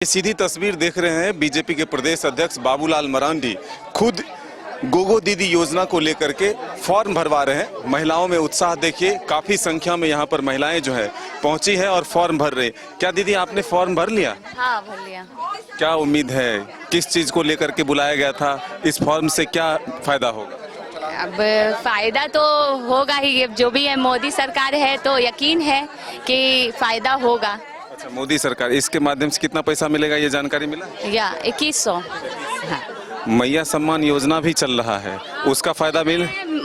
ये सीधी तस्वीर देख रहे हैं बीजेपी के प्रदेश अध्यक्ष बाबूलाल मरांडी खुद गोगो दीदी योजना को लेकर के फॉर्म भरवा रहे हैं। महिलाओं में उत्साह देखिए, काफी संख्या में यहाँ पर महिलाएं जो है पहुंची है और फॉर्म भर रहे। क्या दीदी आपने फॉर्म भर लिया? हाँ भर लिया। क्या उम्मीद है, किस चीज को लेकर के बुलाया गया था? इस फॉर्म से क्या फायदा होगा? अब फायदा तो होगा ही, जो भी है मोदी सरकार है तो यकीन है कि फायदा होगा। अच्छा, मोदी सरकार, इसके माध्यम से कितना पैसा मिलेगा, ये जानकारी मिला? या 2100। हाँ। मैया सम्मान योजना भी चल रहा है, उसका फायदा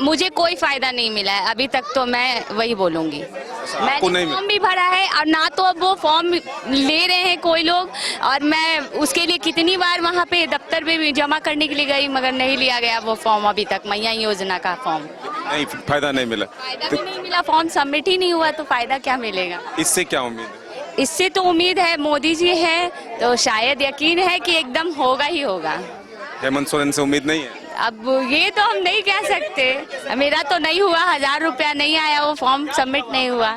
मुझे कोई फायदा नहीं मिला है अभी तक, तो मैं वही बोलूंगी। मैंने फॉर्म भी भरा है और ना तो अब वो फॉर्म ले रहे हैं कोई लोग, और मैं उसके लिए कितनी बार वहाँ पे दफ्तर पे भी जमा करने के लिए गई मगर नहीं लिया गया वो फॉर्म अभी तक, मैया योजना का फॉर्म। नहीं, फायदा नहीं मिला। फायदा भी नहीं मिला, फॉर्म सबमिट ही नहीं हुआ तो फायदा क्या मिलेगा? इससे क्या उम्मीद है? इससे तो उम्मीद है, मोदी जी है तो शायद यकीन है कि एकदम होगा ही होगा। हेमंत सोरेन से उम्मीद नहीं है? अब ये तो हम नहीं कह सकते, मेरा तो नहीं हुआ, 1000 रुपया नहीं आया, वो फॉर्म सबमिट नहीं हुआ।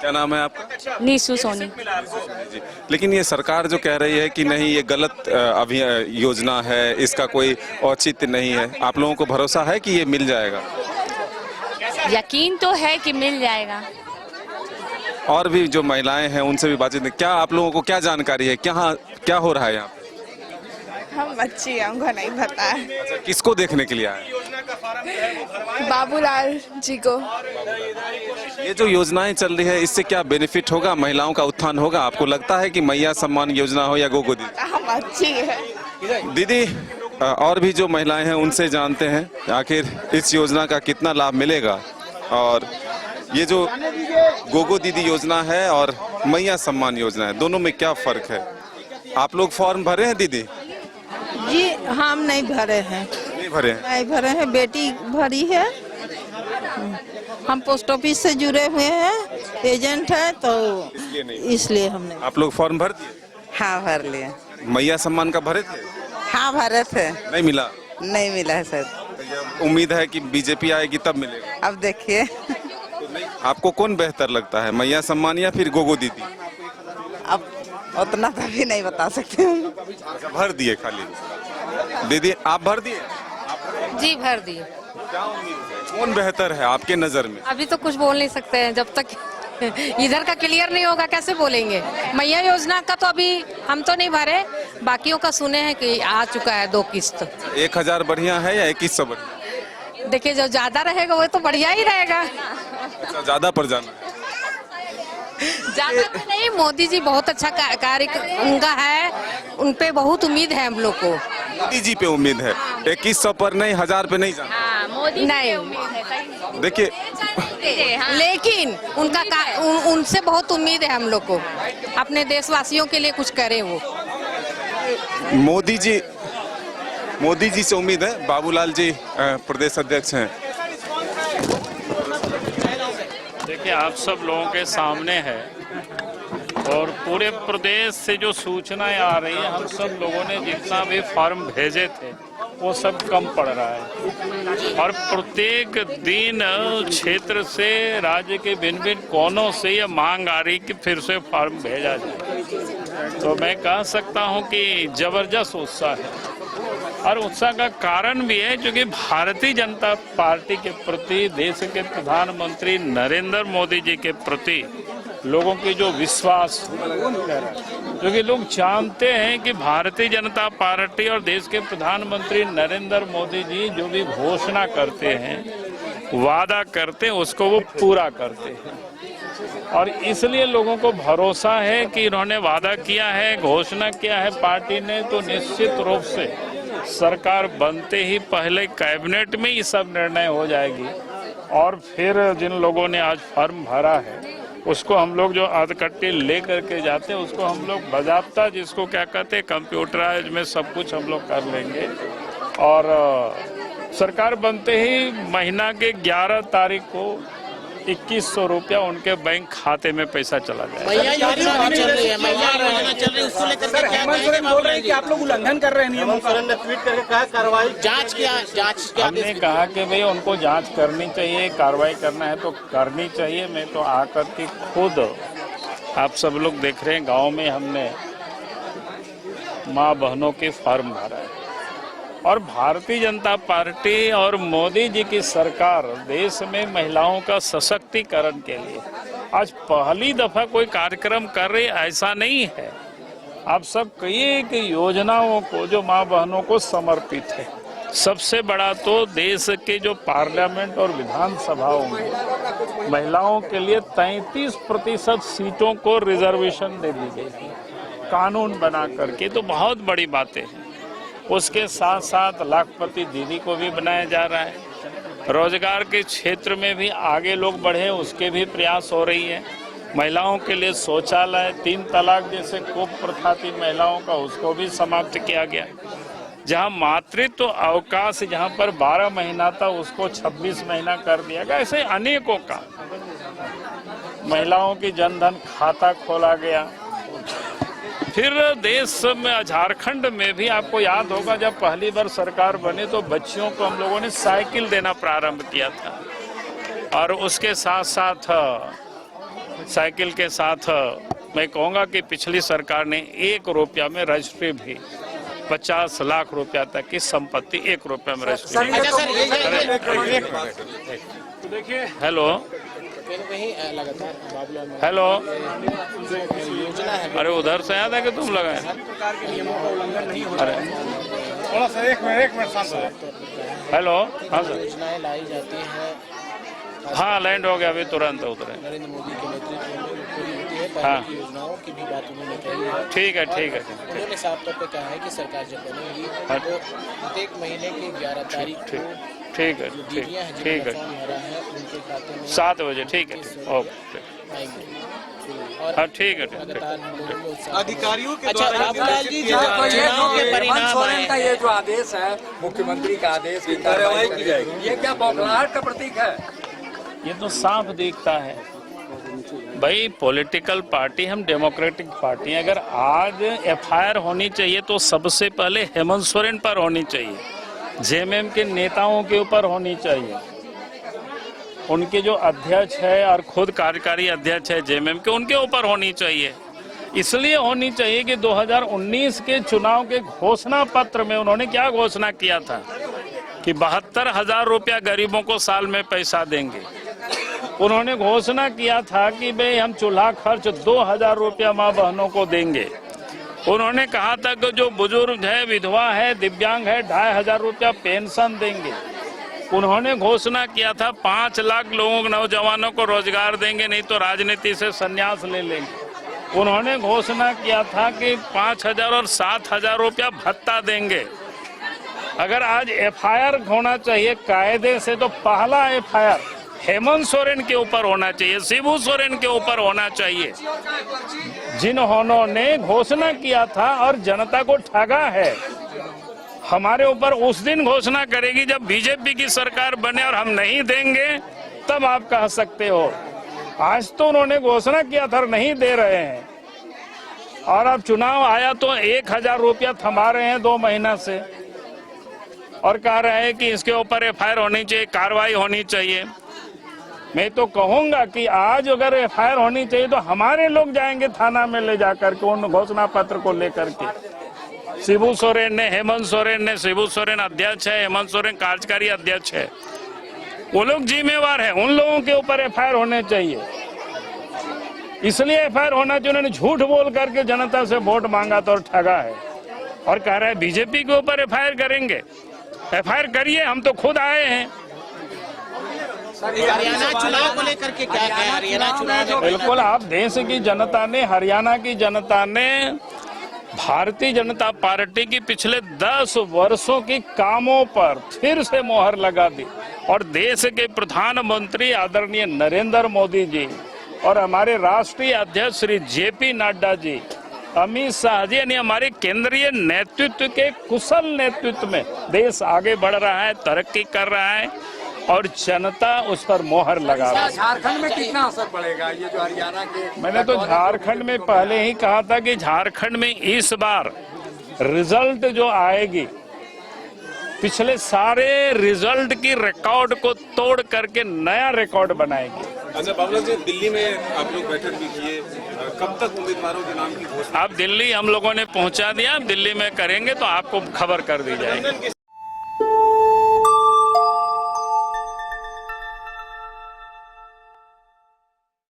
क्या नाम है आपका? नीसू सोनी जी। लेकिन ये सरकार जो कह रही है कि नहीं, ये गलत योजना है, इसका कोई औचित्य नहीं है, आप लोगों को भरोसा है कि ये मिल जाएगा? यकीन तो है कि मिल जाएगा। और भी जो महिलाएं हैं उनसे भी बातचीत, क्या आप लोगों को क्या जानकारी है, क्या हो रहा है यहाँ? हम बच्ची, हमको नहीं पता है। अच्छा, किसको देखने के लिए आए? बाबूलाल जी को। ये जो योजनाएं चल रही है, इससे क्या बेनिफिट होगा, महिलाओं का उत्थान होगा? आपको लगता है कि मैया सम्मान योजना हो या गोगो दीदी? हम बच्ची है। दीदी, और भी जो महिलाएं हैं उनसे जानते हैं आखिर इस योजना का कितना लाभ मिलेगा, और ये जो गोगो दीदी योजना है और मैया सम्मान योजना है, दोनों में क्या फर्क है? आप लोग फॉर्म भरे हैं दीदी? जी हम नहीं भरे हैं। नहीं भरे हैं? नहीं भरे हैं, बेटी भरी है। हम पोस्ट ऑफिस से जुड़े हुए हैं, एजेंट है तो इसलिए हमने। आप लोग फॉर्म भर दिए? हाँ भर लिए। मैया सम्मान का भरे थे? हाँ भरे थे। नहीं मिला? नहीं मिला है सर। उम्मीद है कि बीजेपी आएगी तब मिलेगा। अब देखिए। आपको कौन बेहतर लगता है, मैया सम्मान या फिर गोगो दीदी? अब उतना तो भी नहीं बता सकते हम। भर दिए खाली? दीदी आप भर दिए? जी भर दिए। क्या उम्मीद है, कौन बेहतर है आपके नजर में? अभी तो कुछ बोल नहीं सकते हैं, जब तक इधर का क्लियर नहीं होगा कैसे बोलेंगे। मैया योजना का तो अभी हम तो नहीं भरे, बाकियों का सुने हैं कि आ चुका है 2 किस्त। 1000 बढ़िया है या 2100 बढ़िया? देखिए जो ज्यादा रहेगा वो तो बढ़िया ही रहेगा। अच्छा, ज्यादा पर जाना है? ज्यादा तो नहीं, मोदी जी बहुत अच्छा कार्य उनका है, उन पे बहुत उम्मीद है हम लोग को। मोदी जी पे उम्मीद है, 2100 पर नहीं, 1000 पे नहीं जाना? हाँ, मोदी नहीं देखिए, लेकिन उनसे बहुत उम्मीद है हम लोग को, अपने देशवासियों के लिए कुछ करे वो। मोदी जी से उम्मीद है। बाबूलाल जी प्रदेश अध्यक्ष हैं। देखिए, आप सब लोगों के सामने है और पूरे प्रदेश से जो सूचनाएं आ रही है, हम सब लोगों ने जितना भी फॉर्म भेजे थे वो सब कम पड़ रहा है, और प्रत्येक दिन क्षेत्र से, राज्य के भिन्न भिन्न कोनों से ये मांग आ रही कि फिर से फॉर्म भेजा जाए। तो मैं कह सकता हूं कि जबरदस्त उत्साह है, और उत्साह का कारण भी है क्योंकि भारतीय जनता पार्टी के प्रति, देश के प्रधानमंत्री नरेंद्र मोदी जी के प्रति लोगों की जो विश्वास, क्योंकि लोग जानते हैं कि भारतीय जनता पार्टी और देश के प्रधानमंत्री नरेंद्र मोदी जी जो भी घोषणा करते हैं, वादा करते हैं, उसको वो पूरा करते हैं। और इसलिए लोगों को भरोसा है कि इन्होंने वादा किया है, घोषणा किया है पार्टी ने, तो निश्चित रूप से सरकार बनते ही पहले कैबिनेट में ये सब निर्णय हो जाएगी, और फिर जिन लोगों ने आज फॉर्म भरा है उसको हम लोग जो आधकट्टी ले करके जाते हैं, उसको हम लोग बाज़ाब्ता, जिसको क्या कहते हैं, कंप्यूटराइज में सब कुछ हम लोग कर लेंगे, और सरकार बनते ही महीना के 11 तारीख को 2100 रुपया उनके बैंक खाते में पैसा चला जाए। आप लोग उल्लंघन कर रहे हैं नियमों का। ने ट्वीट करके कहा कार्रवाई जांच क्या हमने कहा कि भाई उनको जांच करनी चाहिए, कार्रवाई करना है तो करनी चाहिए। मैं तो आकर के खुद, आप सब लोग देख रहे हैं, गांव में हमने माँ बहनों के फॉर्म भरा है। और भारतीय जनता पार्टी और मोदी जी की सरकार देश में महिलाओं का सशक्तिकरण के लिए आज पहली दफा कोई कार्यक्रम कर रही, ऐसा नहीं है। आप सब कई एक योजनाओं को जो माँ बहनों को समर्पित है। सबसे बड़ा तो देश के जो पार्लियामेंट और विधानसभाओं में महिलाओं के लिए 33% सीटों को रिजर्वेशन दे दी गई है कानून बना करके, तो बहुत बड़ी बातें हैं। उसके साथ साथ लाखपति दीदी को भी बनाया जा रहा है। रोजगार के क्षेत्र में भी आगे लोग बढ़े, उसके भी प्रयास हो रही है। महिलाओं के लिए शौचालय, 3 तलाक जैसे कुप्रथा थी महिलाओं का, उसको भी समाप्त किया गया। जहां मातृत्व अवकाश जहां पर 12 महीना था उसको 26 महीना कर दिया गया। ऐसे अनेकों का महिलाओं की जनधन खाता खोला गया। फिर देश में झारखंड में भी आपको याद होगा जब पहली बार सरकार बनी तो बच्चियों को हम लोगों ने साइकिल देना प्रारंभ किया था। और उसके साथ साथ साइकिल के साथ मैं कहूँगा कि पिछली सरकार ने 1 रुपया में रजिस्ट्री भी 50 लाख रुपया तक की संपत्ति 1 रुपया में रजिस्ट्री। हेलो हेलो, अरे उधर से याद है कि तुम लगाए? अरे थोड़ा सा एक मिनट शांत हो। हेलो, हाँ सर, योजनाएं लाई जाती हैं, हाँ लैंड हो गया अभी तुरंत उतरे। नरेंद्र मोदी के नेतृत्व में पूरी होती है। पहले हाँ। की योजनाओं की भी बात उन्होंने कही है। ठीक है ठीक है। उन्होंने साफ तौर पे कहा है कि सरकार जब बनेगी तो प्रत्येक महीने की 11 तारीख को ठीक है जो ठीक दीदियां हैं ठीक जिनका है, फॉर्म भरा है उनके खाते में 7 बजे ठीक है, ओके, आएंगे। और हाँ ठीक है ठीक लगातार हम लोगों में उत्साह अधिकारियों के अच्छा द्वारा बाबूलाल जी, जो जो चुनाव के हेमंत परिणाम सोरेन आए का ये जो आदेश है, मुख्यमंत्री का आदेश की कार्रवाई की जाएगी, ये क्या बौखलाहट का प्रतीक है? ये तो साफ दिखता है भाई। पॉलिटिकल पार्टी, हम डेमोक्रेटिक पार्टी हैं। अगर आज एफआईआर होनी चाहिए तो सबसे पहले हेमंत सोरेन पर होनी चाहिए, जेएमएम के नेताओं के ऊपर होनी चाहिए। उनके जो अध्यक्ष है और खुद कार्यकारी अध्यक्ष है जेएमएम के, उनके ऊपर होनी चाहिए। इसलिए होनी चाहिए कि 2019 के चुनाव के घोषणा पत्र में उन्होंने क्या घोषणा किया था कि 72,000 रुपया गरीबों को साल में पैसा देंगे। उन्होंने घोषणा किया था कि भाई हम चूल्हा खर्च 2,000 रुपया माँ बहनों को देंगे। उन्होंने कहा था कि जो बुजुर्ग है, विधवा है, दिव्यांग है, 2,500 रुपया पेंशन देंगे। उन्होंने घोषणा किया था 5 लाख लोगों नौजवानों को रोजगार देंगे, नहीं तो राजनीति से संन्यास ले लेंगे। उन्होंने घोषणा किया था कि 5,000 और 7,000 रुपया भत्ता देंगे। अगर आज एफआईआर होना चाहिए कायदे से तो पहला एफआईआर हेमंत सोरेन के ऊपर होना चाहिए, शिबू सोरेन के ऊपर होना चाहिए, जिन्होंने घोषणा किया था और जनता को ठगा है। हमारे ऊपर उस दिन घोषणा करेगी जब बीजेपी की सरकार बने और हम नहीं देंगे तब आप कह सकते हो। आज तो उन्होंने घोषणा किया था और नहीं दे रहे हैं, और अब चुनाव आया तो 1,000 रुपया थमा रहे हैं 2 महीना से और कह रहे हैं कि इसके ऊपर एफआईआर होनी चाहिए, कार्रवाई होनी चाहिए। मैं तो कहूंगा कि आज अगर एफआईआर होनी चाहिए तो हमारे लोग जाएंगे थाना में ले जाकर के उन घोषणा पत्र को लेकर के। शिबू सोरेन ने, हेमंत सोरेन ने, शिबू सोरेन अध्यक्ष है, हेमंत सोरेन कार्यकारी अध्यक्ष है, वो लोग जिम्मेवार हैं। उन लोगों के ऊपर एफआईआर होने चाहिए। इसलिए एफआईआर होना चाहिए। उन्होंने झूठ बोल करके जनता से वोट मांगा तो और ठगा है और कह रहा है बीजेपी के ऊपर एफआईआर करेंगे। एफआईआर करिए, हम तो खुद आए हैं। हरियाणा चुनाव को लेकर के क्या कहा? हरियाणा चुनाव में बिल्कुल, आप देश की जनता ने, हरियाणा की जनता ने भारतीय जनता पार्टी की पिछले 10 वर्षों की कामों पर फिर से मोहर लगा दी और देश के प्रधानमंत्री आदरणीय नरेंद्र मोदी जी और हमारे राष्ट्रीय अध्यक्ष श्री जेपी नड्डा जी, अमित शाह जी, यानी हमारे केंद्रीय नेतृत्व के कुशल नेतृत्व में देश आगे बढ़ रहा है, तरक्की कर रहा है और जनता उस पर मोहर लगा रही है। झारखंड में कितना असर पड़ेगा ये जो हरियाणा के? मैंने तो झारखंड में पहले ही कहा था कि झारखंड में इस बार रिजल्ट जो आएगी पिछले सारे रिजल्ट की रिकॉर्ड को तोड़ करके नया रिकॉर्ड बनाएगी। अच्छा बाबूलाल जी, दिल्ली में आप लोग बैठक भी किए, कब तक उम्मीदवारों के नाम की घोषणा? अब दिल्ली हम लोगों ने पहुंचा दिया, अब दिल्ली में करेंगे तो आपको खबर कर दी जाएगी।